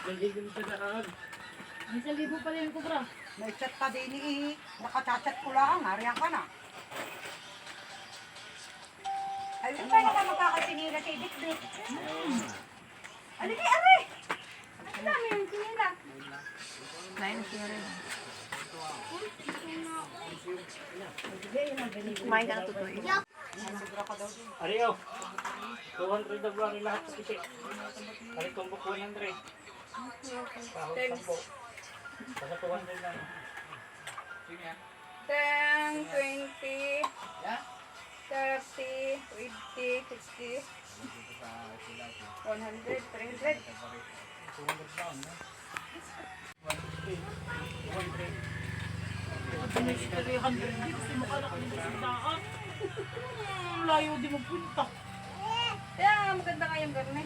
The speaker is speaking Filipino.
Nagiging sa daan. May 1,000 pala yung kubra. May chat ka din eh. Nakachat ko lang. Nariyan ka na. Ay, ano ba naman magkakasinila si Dikdik? Aligi, are! Ang dami yung sinila. Lain siya rin. Kumain ka na totoo eh. Sobra ka daw din. Ariyo. 200 na buwan lahat sa kisi. Ari tumbok 100. Pahot 10. Basta 200 na. 10, 20, 30, 20, 60, 100, 300. 200 down, no? 100. May 300 din. Kasi makalaki din sa daan. Layo di magpunta. Kaya maganda kayong garne.